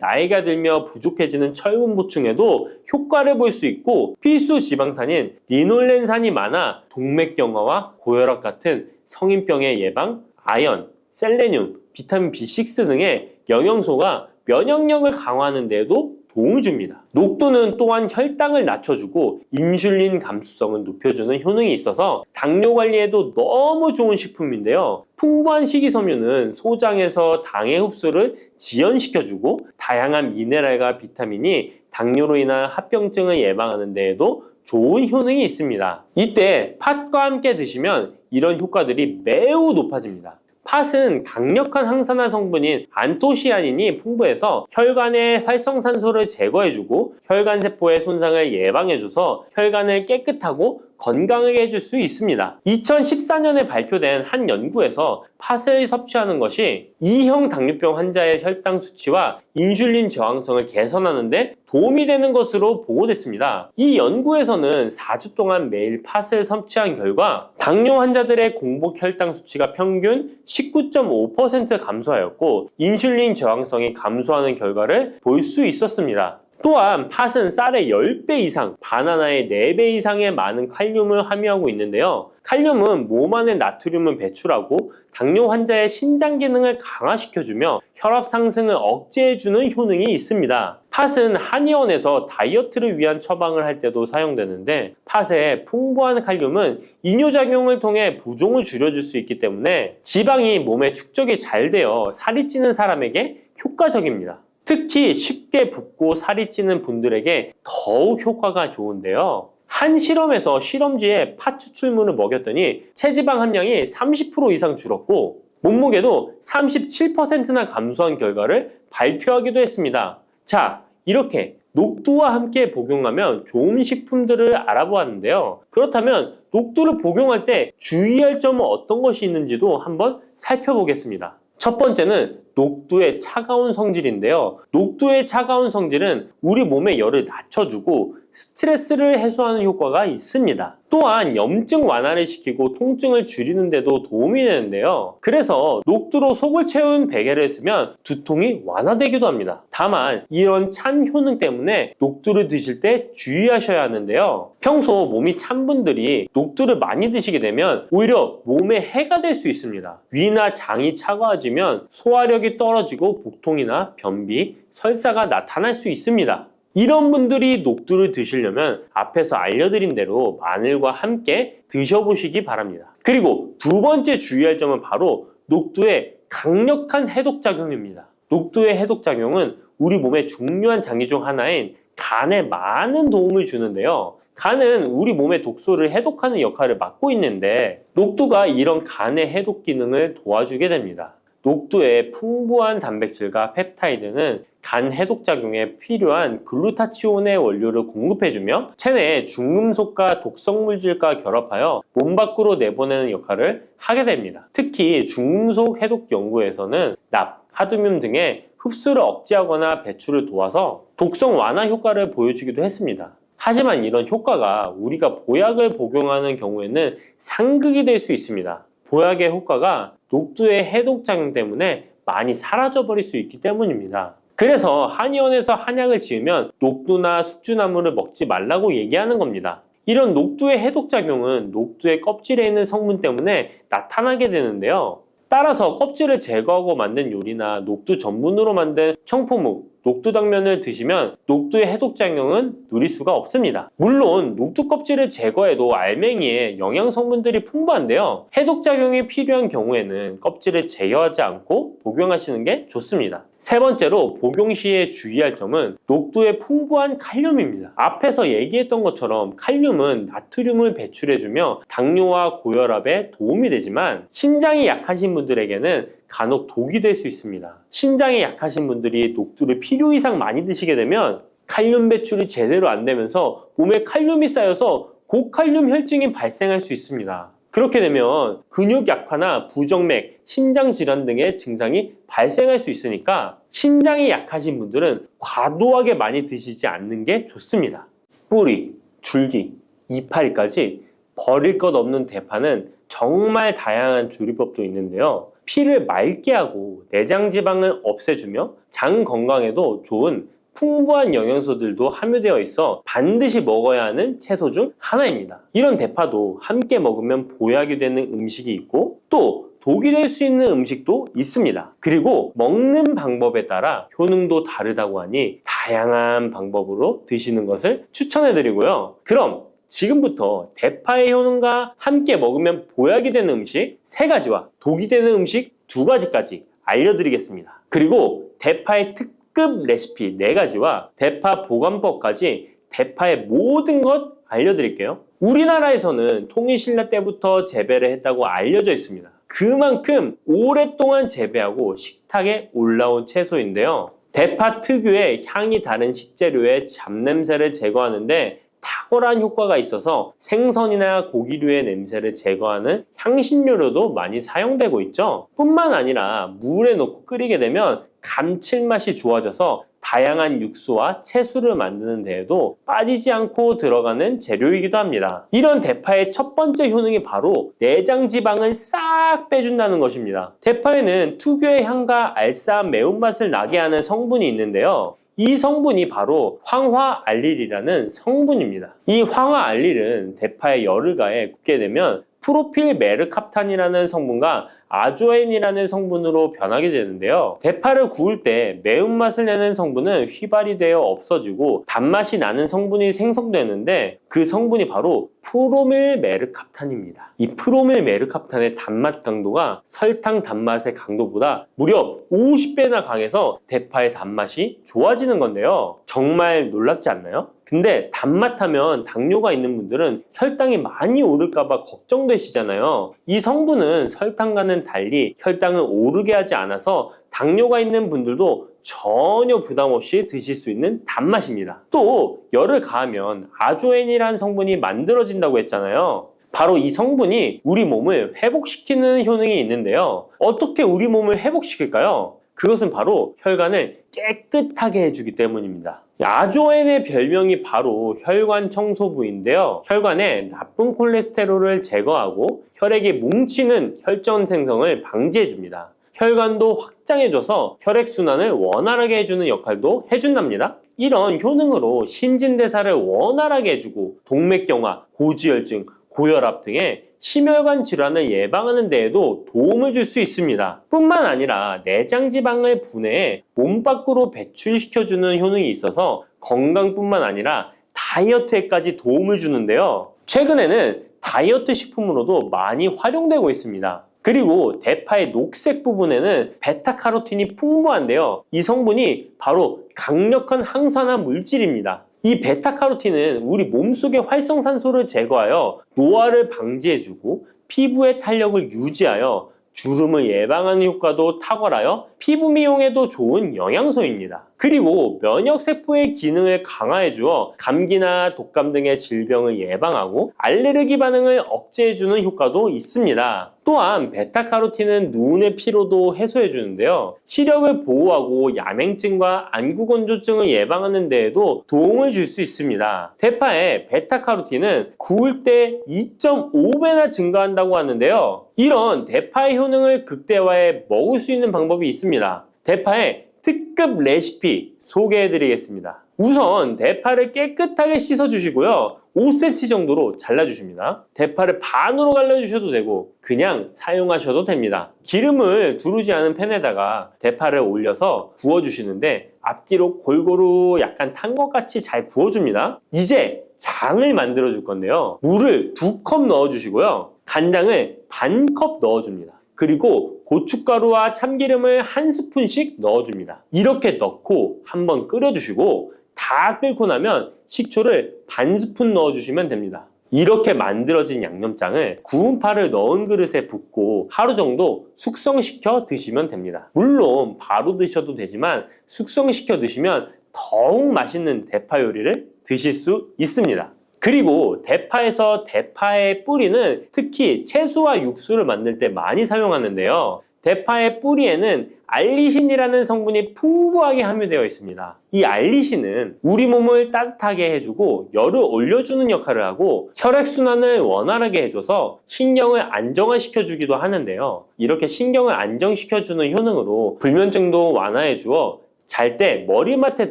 나이가 들며 부족해지는 철분 보충에도 효과를 볼 수 있고 필수 지방산인 리놀렌산이 많아 동맥경화와 고혈압 같은 성인병의 예방, 아연, 셀레늄, 비타민 B6 등의 영양소가 면역력을 강화하는 데에도 도움을 줍니다. 녹두는 또한 혈당을 낮춰주고 인슐린 감수성을 높여주는 효능이 있어서 당뇨 관리에도 너무 좋은 식품인데요. 풍부한 식이섬유는 소장에서 당의 흡수를 지연시켜주고 다양한 미네랄과 비타민이 당뇨로 인한 합병증을 예방하는 데에도 좋은 효능이 있습니다. 이때 팥과 함께 드시면 이런 효과들이 매우 높아집니다. 팥은 강력한 항산화 성분인 안토시아닌이 풍부해서 혈관의 활성산소를 제거해주고 혈관세포의 손상을 예방해줘서 혈관을 깨끗하고 건강하게 해줄 수 있습니다. 2014년에 발표된 한 연구에서 팥을 섭취하는 것이 2형 당뇨병 환자의 혈당 수치와 인슐린 저항성을 개선하는 데 도움이 되는 것으로 보고됐습니다. 이 연구에서는 4주 동안 매일 팥을 섭취한 결과 당뇨 환자들의 공복 혈당 수치가 평균 19.5% 감소하였고 인슐린 저항성이 감소하는 결과를 볼 수 있었습니다. 또한 팥은 쌀의 10배 이상, 바나나의 4배 이상의 많은 칼륨을 함유하고 있는데요. 칼륨은 몸 안에 나트륨을 배출하고 당뇨 환자의 신장 기능을 강화시켜주며 혈압 상승을 억제해주는 효능이 있습니다. 팥은 한의원에서 다이어트를 위한 처방을 할 때도 사용되는데 팥의 풍부한 칼륨은 이뇨작용을 통해 부종을 줄여줄 수 있기 때문에 지방이 몸에 축적이 잘 되어 살이 찌는 사람에게 효과적입니다. 특히 쉽게 붓고 살이 찌는 분들에게 더욱 효과가 좋은데요. 한 실험에서 실험지에 팥 추출물을 먹였더니 체지방 함량이 30% 이상 줄었고 몸무게도 37%나 감소한 결과를 발표하기도 했습니다. 자, 이렇게 녹두와 함께 복용하면 좋은 식품들을 알아보았는데요. 그렇다면 녹두를 복용할 때 주의할 점은 어떤 것이 있는지도 한번 살펴보겠습니다. 첫 번째는 녹두의 차가운 성질인데요. 녹두의 차가운 성질은 우리 몸의 열을 낮춰주고 스트레스를 해소하는 효과가 있습니다. 또한 염증 완화를 시키고 통증을 줄이는 데도 도움이 되는데요. 그래서 녹두로 속을 채운 베개를 쓰면 두통이 완화되기도 합니다. 다만 이런 찬 효능 때문에 녹두를 드실 때 주의하셔야 하는데요. 평소 몸이 찬 분들이 녹두를 많이 드시게 되면 오히려 몸에 해가 될 수 있습니다. 위나 장이 차가워지면 소화력이 떨어지고 복통이나 변비, 설사가 나타날 수 있습니다. 이런 분들이 녹두를 드시려면 앞에서 알려드린 대로 마늘과 함께 드셔보시기 바랍니다. 그리고 두 번째 주의할 점은 바로 녹두의 강력한 해독작용입니다. 녹두의 해독작용은 우리 몸의 중요한 장기 중 하나인 간에 많은 도움을 주는데요. 간은 우리 몸의 독소를 해독하는 역할을 맡고 있는데 녹두가 이런 간의 해독 기능을 도와주게 됩니다. 녹두의 풍부한 단백질과 펩타이드는 간 해독작용에 필요한 글루타치온의 원료를 공급해주며 체내에 중금속과 독성물질과 결합하여 몸 밖으로 내보내는 역할을 하게 됩니다. 특히 중금속 해독 연구에서는 납, 카드뮴 등의 흡수를 억제하거나 배출을 도와서 독성 완화 효과를 보여주기도 했습니다. 하지만 이런 효과가 우리가 보약을 복용하는 경우에는 상극이 될 수 있습니다. 보약의 효과가 녹두의 해독작용 때문에 많이 사라져버릴 수 있기 때문입니다. 그래서 한의원에서 한약을 지으면 녹두나 숙주나물을 먹지 말라고 얘기하는 겁니다. 이런 녹두의 해독작용은 녹두의 껍질에 있는 성분 때문에 나타나게 되는데요. 따라서 껍질을 제거하고 만든 요리나 녹두 전분으로 만든 청포묵, 녹두 당면을 드시면 녹두의 해독작용은 누릴 수가 없습니다. 물론 녹두 껍질을 제거해도 알맹이에 영양 성분들이 풍부한데요. 해독작용이 필요한 경우에는 껍질을 제거하지 않고 복용하시는 게 좋습니다. 세 번째로 복용 시에 주의할 점은 녹두의 풍부한 칼륨입니다. 앞에서 얘기했던 것처럼 칼륨은 나트륨을 배출해주며 당뇨와 고혈압에 도움이 되지만 신장이 약하신 분들에게는 간혹 독이 될 수 있습니다. 신장이 약하신 분들이 녹두를 필요 이상 많이 드시게 되면 칼륨 배출이 제대로 안 되면서 몸에 칼륨이 쌓여서 고칼륨 혈증이 발생할 수 있습니다. 그렇게 되면 근육 약화나 부정맥, 심장 질환 등의 증상이 발생할 수 있으니까 신장이 약하신 분들은 과도하게 많이 드시지 않는 게 좋습니다. 뿌리, 줄기, 이파리까지 버릴 것 없는 대파는 정말 다양한 조리법도 있는데요. 피를 맑게 하고 내장 지방을 없애주며 장 건강에도 좋은 풍부한 영양소들도 함유되어 있어 반드시 먹어야 하는 채소 중 하나입니다. 이런 대파도 함께 먹으면 보약이 되는 음식이 있고 또 독이 될 수 있는 음식도 있습니다. 그리고 먹는 방법에 따라 효능도 다르다고 하니 다양한 방법으로 드시는 것을 추천해 드리고요. 그럼 지금부터 대파의 효능과 함께 먹으면 보약이 되는 음식 3가지와 독이 되는 음식 2가지까지 알려드리겠습니다. 그리고 대파의 특급 레시피 4가지와 대파 보관법까지 대파의 모든 것 알려드릴게요. 우리나라에서는 통일신라 때부터 재배를 했다고 알려져 있습니다. 그만큼 오랫동안 재배하고 식탁에 올라온 채소인데요. 대파 특유의 향이 다른 식재료의 잡냄새를 제거하는데 탁월한 효과가 있어서 생선이나 고기류의 냄새를 제거하는 향신료로도 많이 사용되고 있죠. 뿐만 아니라 물에 넣고 끓이게 되면 감칠맛이 좋아져서 다양한 육수와 채소를 만드는 데에도 빠지지 않고 들어가는 재료이기도 합니다. 이런 대파의 첫 번째 효능이 바로 내장 지방을 싹 빼준다는 것입니다. 대파에는 특유의 향과 알싸한 매운맛을 나게 하는 성분이 있는데요. 이 성분이 바로 황화알릴이라는 성분입니다. 이 황화알릴은 대파에 열을 가해 굽게 되면 프로필 메르캅탄이라는 성분과 아조엔이라는 성분으로 변하게 되는데요. 대파를 구울 때 매운맛을 내는 성분은 휘발이 되어 없어지고 단맛이 나는 성분이 생성되는데 그 성분이 바로 프로밀 메르캅탄입니다. 이 프로밀 메르캅탄의 단맛 강도가 설탕 단맛의 강도보다 무려 50배나 강해서 대파의 단맛이 좋아지는 건데요. 정말 놀랍지 않나요? 근데 단맛 하면 당뇨가 있는 분들은 혈당이 많이 오를까봐 걱정되시잖아요. 이 성분은 설탕과는 달리 혈당을 오르게 하지 않아서 당뇨가 있는 분들도 전혀 부담 없이 드실 수 있는 단맛입니다. 또 열을 가하면 아조엔이라는 성분이 만들어진다고 했잖아요. 바로 이 성분이 우리 몸을 회복시키는 효능이 있는데요. 어떻게 우리 몸을 회복시킬까요? 그것은 바로 혈관을 깨끗하게 해주기 때문입니다. 아조엔의 별명이 바로 혈관 청소부인데요. 혈관에 나쁜 콜레스테롤을 제거하고 혈액이 뭉치는 혈전 생성을 방지해줍니다. 혈관도 확장해줘서 혈액순환을 원활하게 해주는 역할도 해준답니다. 이런 효능으로 신진대사를 원활하게 해주고 동맥경화, 고지혈증, 고혈압 등의 심혈관 질환을 예방하는 데에도 도움을 줄 수 있습니다. 뿐만 아니라 내장지방을 분해해 몸 밖으로 배출시켜주는 효능이 있어서 건강뿐만 아니라 다이어트에까지 도움을 주는데요. 최근에는 다이어트 식품으로도 많이 활용되고 있습니다. 그리고 대파의 녹색 부분에는 베타카로틴이 풍부한데요. 이 성분이 바로 강력한 항산화 물질입니다. 이 베타카로틴은 우리 몸속의 활성산소를 제거하여 노화를 방지해주고 피부의 탄력을 유지하여 주름을 예방하는 효과도 탁월하여 피부 미용에도 좋은 영양소입니다. 그리고 면역세포의 기능을 강화해주어 감기나 독감 등의 질병을 예방하고 알레르기 반응을 억제해주는 효과도 있습니다. 또한 베타카로틴은 눈의 피로도 해소해주는데요. 시력을 보호하고 야맹증과 안구건조증을 예방하는 데에도 도움을 줄 수 있습니다. 대파의 베타카로틴은 구울 때 2.5배나 증가한다고 하는데요. 이런 대파의 효능을 극대화해 먹을 수 있는 방법이 있습니다. 대파의 특급 레시피 소개해 드리겠습니다. 우선 대파를 깨끗하게 씻어 주시고요. 5cm 정도로 잘라주십니다. 대파를 반으로 갈라주셔도 되고 그냥 사용하셔도 됩니다. 기름을 두르지 않은 팬에다가 대파를 올려서 구워주시는데 앞뒤로 골고루 약간 탄 것 같이 잘 구워줍니다. 이제 장을 만들어 줄 건데요. 물을 2컵 넣어주시고요. 간장을 반 컵 넣어줍니다. 그리고 고춧가루와 참기름을 1스푼씩 넣어줍니다. 이렇게 넣고 한번 끓여주시고 다 끓고 나면 식초를 반 스푼 넣어주시면 됩니다. 이렇게 만들어진 양념장을 구운 파를 넣은 그릇에 붓고 하루 정도 숙성시켜 드시면 됩니다. 물론 바로 드셔도 되지만 숙성시켜 드시면 더욱 맛있는 대파 요리를 드실 수 있습니다. 그리고 대파에서 대파의 뿌리는 특히 채소와 육수를 만들 때 많이 사용하는데요. 대파의 뿌리에는 알리신이라는 성분이 풍부하게 함유되어 있습니다. 이 알리신은 우리 몸을 따뜻하게 해주고 열을 올려주는 역할을 하고 혈액순환을 원활하게 해줘서 신경을 안정화시켜주기도 하는데요. 이렇게 신경을 안정시켜주는 효능으로 불면증도 완화해주어 잘 때 머리맡에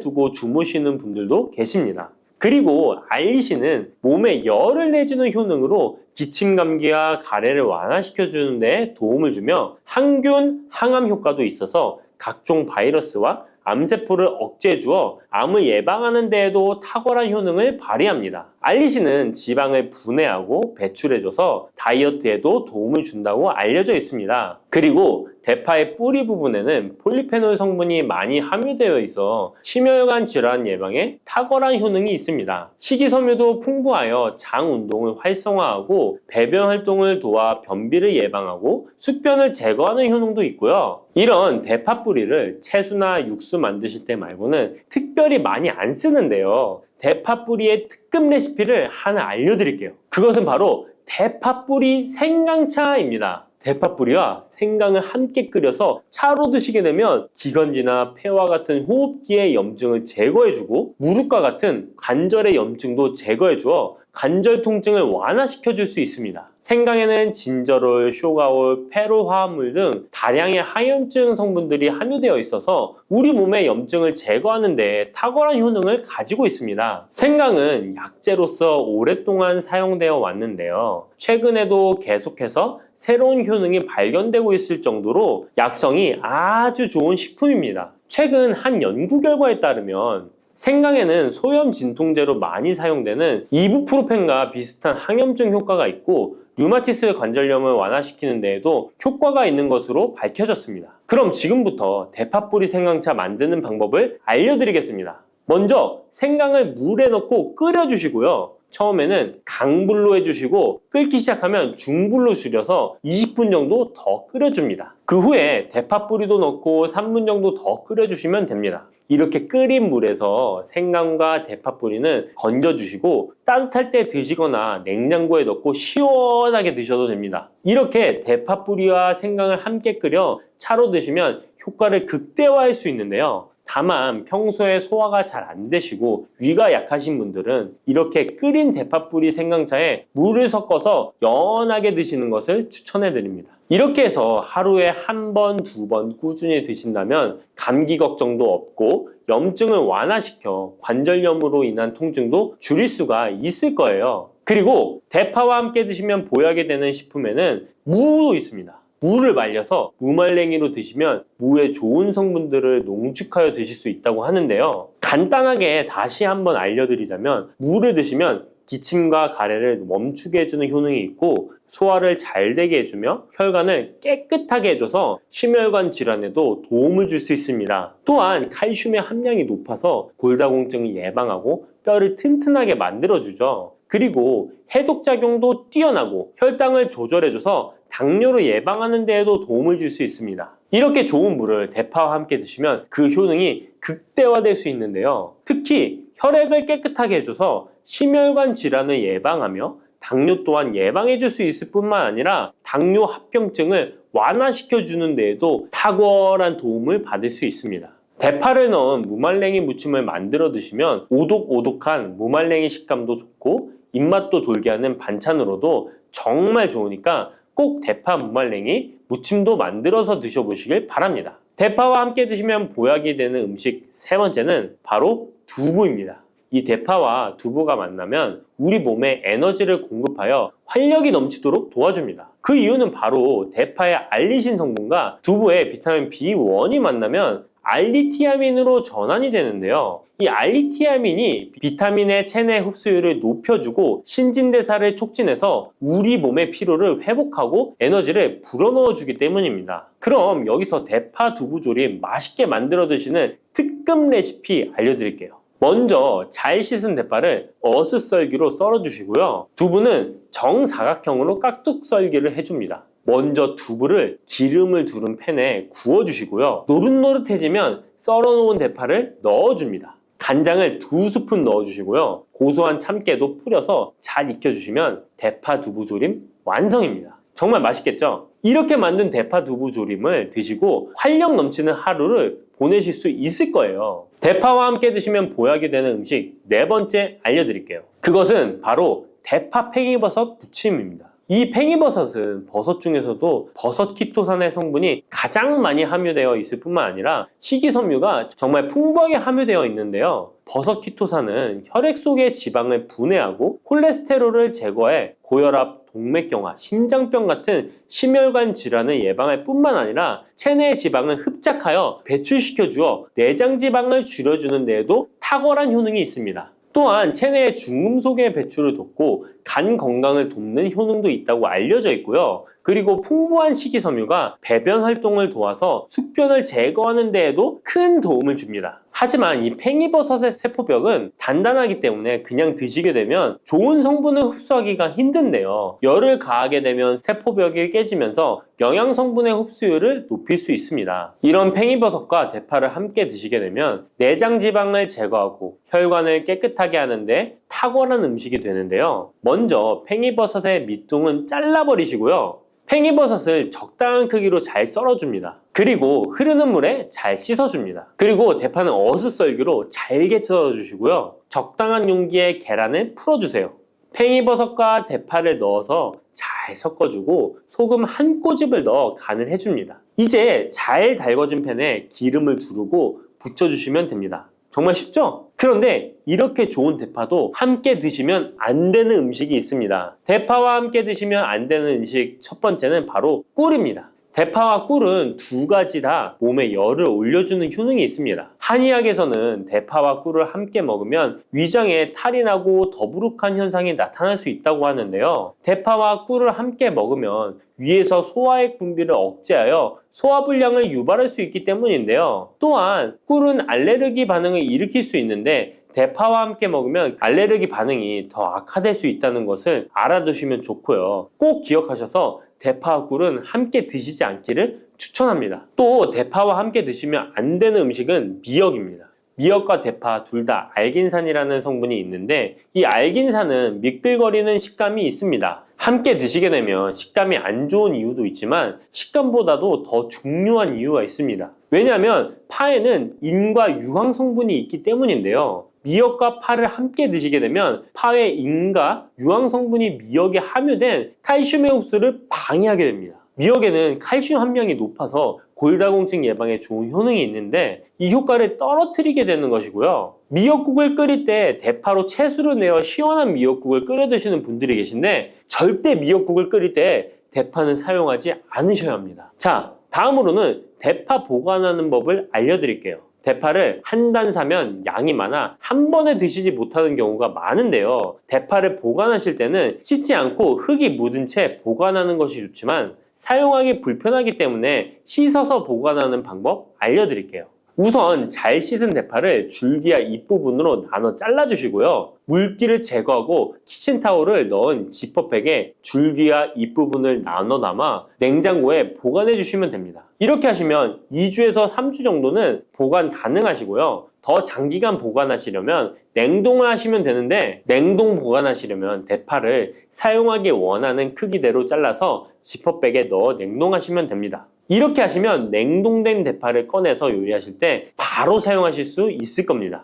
두고 주무시는 분들도 계십니다. 그리고 알리신은 몸에 열을 내주는 효능으로 기침 감기와 가래를 완화시켜주는 데 도움을 주며 항균, 항암 효과도 있어서 각종 바이러스와 암세포를 억제해 주어 암을 예방하는 데에도 탁월한 효능을 발휘합니다. 알리신은 지방을 분해하고 배출해줘서 다이어트에도 도움을 준다고 알려져 있습니다. 그리고 대파의 뿌리 부분에는 폴리페놀 성분이 많이 함유되어 있어 심혈관 질환 예방에 탁월한 효능이 있습니다. 식이섬유도 풍부하여 장 운동을 활성화하고 배변 활동을 도와 변비를 예방하고 숙변을 제거하는 효능도 있고요. 이런 대파 뿌리를 채소나 육수 만드실 때 말고는 특별히 많이 안 쓰는데요. 대파 뿌리의 특급 레시피를 하나 알려드릴게요. 그것은 바로 대파 뿌리 생강차입니다. 대파 뿌리와 생강을 함께 끓여서 차로 드시게 되면 기관지나 폐와 같은 호흡기의 염증을 제거해주고 무릎과 같은 관절의 염증도 제거해주어 관절 통증을 완화시켜줄 수 있습니다. 생강에는 진저롤, 쇼가올, 페로 화합물 등 다량의 항염증 성분들이 함유되어 있어서 우리 몸의 염증을 제거하는 데 탁월한 효능을 가지고 있습니다. 생강은 약재로서 오랫동안 사용되어 왔는데요. 최근에도 계속해서 새로운 효능이 발견되고 있을 정도로 약성이 아주 좋은 식품입니다. 최근 한 연구 결과에 따르면 생강에는 소염 진통제로 많이 사용되는 이부프로펜과 비슷한 항염증 효과가 있고 류마티스 관절염을 완화시키는 데에도 효과가 있는 것으로 밝혀졌습니다. 그럼 지금부터 대파뿌리 생강차 만드는 방법을 알려드리겠습니다. 먼저 생강을 물에 넣고 끓여주시고요. 처음에는 강불로 해주시고 끓기 시작하면 중불로 줄여서 20분 정도 더 끓여줍니다. 그 후에 대파뿌리도 넣고 3분 정도 더 끓여주시면 됩니다. 이렇게 끓인 물에서 생강과 대파뿌리는 건져주시고 따뜻할 때 드시거나 냉장고에 넣고 시원하게 드셔도 됩니다. 이렇게 대파뿌리와 생강을 함께 끓여 차로 드시면 효과를 극대화할 수 있는데요. 다만 평소에 소화가 잘 안 되시고 위가 약하신 분들은 이렇게 끓인 대파뿌리 생강차에 물을 섞어서 연하게 드시는 것을 추천해 드립니다. 이렇게 해서 하루에 1번, 2번 꾸준히 드신다면 감기 걱정도 없고 염증을 완화시켜 관절염으로 인한 통증도 줄일 수가 있을 거예요. 그리고 대파와 함께 드시면 보약이 되는 식품에는 무도 있습니다. 무를 말려서 무말랭이로 드시면 무의 좋은 성분들을 농축하여 드실 수 있다고 하는데요. 간단하게 다시 한번 알려드리자면 무를 드시면 기침과 가래를 멈추게 해주는 효능이 있고 소화를 잘 되게 해주며 혈관을 깨끗하게 해줘서 심혈관 질환에도 도움을 줄 수 있습니다. 또한 칼슘의 함량이 높아서 골다공증을 예방하고 뼈를 튼튼하게 만들어주죠. 그리고 해독작용도 뛰어나고 혈당을 조절해줘서 당뇨를 예방하는 데에도 도움을 줄 수 있습니다. 이렇게 좋은 물을 대파와 함께 드시면 그 효능이 극대화될 수 있는데요. 특히 혈액을 깨끗하게 해줘서 심혈관 질환을 예방하며 당뇨 또한 예방해 줄 수 있을 뿐만 아니라 당뇨 합병증을 완화시켜 주는 데에도 탁월한 도움을 받을 수 있습니다. 대파를 넣은 무말랭이 무침을 만들어 드시면 오독오독한 무말랭이 식감도 좋고 입맛도 돌게 하는 반찬으로도 정말 좋으니까 꼭 대파 무말랭이 무침도 만들어서 드셔보시길 바랍니다. 대파와 함께 드시면 보약이 되는 음식 세 번째는 바로 두부입니다. 이 대파와 두부가 만나면 우리 몸에 에너지를 공급하여 활력이 넘치도록 도와줍니다. 그 이유는 바로 대파의 알리신 성분과 두부의 비타민 B1이 만나면 알리티아민으로 전환이 되는데요. 이 알리티아민이 비타민의 체내 흡수율을 높여주고 신진대사를 촉진해서 우리 몸의 피로를 회복하고 에너지를 불어넣어주기 때문입니다. 그럼 여기서 대파 두부조림 맛있게 만들어 드시는 특급 레시피 알려드릴게요. 먼저 잘 씻은 대파를 어슷썰기로 썰어주시고요. 두부는 정사각형으로 깍둑 썰기를 해줍니다. 먼저 두부를 기름을 두른 팬에 구워주시고요. 노릇노릇해지면 썰어놓은 대파를 넣어줍니다. 간장을 2스푼 넣어주시고요. 고소한 참깨도 뿌려서 잘 익혀주시면 대파 두부조림 완성입니다. 정말 맛있겠죠? 이렇게 만든 대파 두부조림을 드시고 활력 넘치는 하루를 보내실 수 있을 거예요. 대파와 함께 드시면 보약이 되는 음식 4번째 알려드릴게요. 그것은 바로 대파 팽이버섯 부침입니다. 이 팽이버섯은 버섯 중에서도 버섯 키토산의 성분이 가장 많이 함유되어 있을 뿐만 아니라 식이섬유가 정말 풍부하게 함유되어 있는데요. 버섯 키토산은 혈액 속의 지방을 분해하고 콜레스테롤을 제거해 고혈압, 동맥경화, 심장병 같은 심혈관 질환을 예방할 뿐만 아니라 체내 지방을 흡착하여 배출시켜 주어 내장 지방을 줄여주는 데에도 탁월한 효능이 있습니다. 또한 체내의 중금속의 배출을 돕고 간 건강을 돕는 효능도 있다고 알려져 있고요. 그리고 풍부한 식이섬유가 배변 활동을 도와서 숙변을 제거하는 데에도 큰 도움을 줍니다. 하지만 이 팽이버섯의 세포벽은 단단하기 때문에 그냥 드시게 되면 좋은 성분을 흡수하기가 힘든데요. 열을 가하게 되면 세포벽이 깨지면서 영양 성분의 흡수율을 높일 수 있습니다. 이런 팽이버섯과 대파를 함께 드시게 되면 내장 지방을 제거하고 혈관을 깨끗하게 하는데 탁월한 음식이 되는데요. 먼저 팽이버섯의 밑둥은 잘라버리시고요. 팽이버섯을 적당한 크기로 잘 썰어줍니다. 그리고 흐르는 물에 잘 씻어줍니다. 그리고 대파는 어슷썰기로 잘게 썰어주시고요. 적당한 용기에 계란을 풀어주세요. 팽이버섯과 대파를 넣어서 잘 섞어주고 소금 한 꼬집을 넣어 간을 해줍니다. 이제 잘 달궈진 팬에 기름을 두르고 부쳐주시면 됩니다. 정말 쉽죠? 그런데 이렇게 좋은 대파도 함께 드시면 안 되는 음식이 있습니다. 대파와 함께 드시면 안 되는 음식 첫 번째는 바로 꿀입니다. 대파와 꿀은 2가지 다 몸에 열을 올려주는 효능이 있습니다. 한의학에서는 대파와 꿀을 함께 먹으면 위장에 탈이 나고 더부룩한 현상이 나타날 수 있다고 하는데요. 대파와 꿀을 함께 먹으면 위에서 소화액 분비를 억제하여 소화불량을 유발할 수 있기 때문인데요. 또한 꿀은 알레르기 반응을 일으킬 수 있는데 대파와 함께 먹으면 알레르기 반응이 더 악화될 수 있다는 것을 알아두시면 좋고요. 꼭 기억하셔서 대파와 꿀은 함께 드시지 않기를 추천합니다. 또 대파와 함께 드시면 안 되는 음식은 미역입니다. 미역과 대파 둘 다 알긴산이라는 성분이 있는데 이 알긴산은 미끌거리는 식감이 있습니다. 함께 드시게 되면 식감이 안 좋은 이유도 있지만 식감보다도 더 중요한 이유가 있습니다. 왜냐하면 파에는 인과 유황 성분이 있기 때문인데요. 미역과 파를 함께 드시게 되면 파의 인과 유황 성분이 미역에 함유된 칼슘의 흡수를 방해하게 됩니다. 미역에는 칼슘 함량이 높아서 골다공증 예방에 좋은 효능이 있는데 이 효과를 떨어뜨리게 되는 것이고요. 미역국을 끓일 때 대파로 채수를 내어 시원한 미역국을 끓여 드시는 분들이 계신데 절대 미역국을 끓일 때 대파는 사용하지 않으셔야 합니다. 자, 다음으로는 대파 보관하는 법을 알려드릴게요. 대파를 한 단 사면 양이 많아 한 번에 드시지 못하는 경우가 많은데요. 대파를 보관하실 때는 씻지 않고 흙이 묻은 채 보관하는 것이 좋지만 사용하기 불편하기 때문에 씻어서 보관하는 방법 알려드릴게요. 우선 잘 씻은 대파를 줄기와 잎부분으로 나눠 잘라주시고요. 물기를 제거하고 키친타올을 넣은 지퍼백에 줄기와 잎부분을 나눠 담아 냉장고에 보관해 주시면 됩니다. 이렇게 하시면 2주에서 3주 정도는 보관 가능하시고요. 더 장기간 보관하시려면 냉동을 하시면 되는데 냉동 보관하시려면 대파를 사용하기 원하는 크기대로 잘라서 지퍼백에 넣어 냉동하시면 됩니다. 이렇게 하시면 냉동된 대파를 꺼내서 요리하실 때 바로 사용하실 수 있을 겁니다.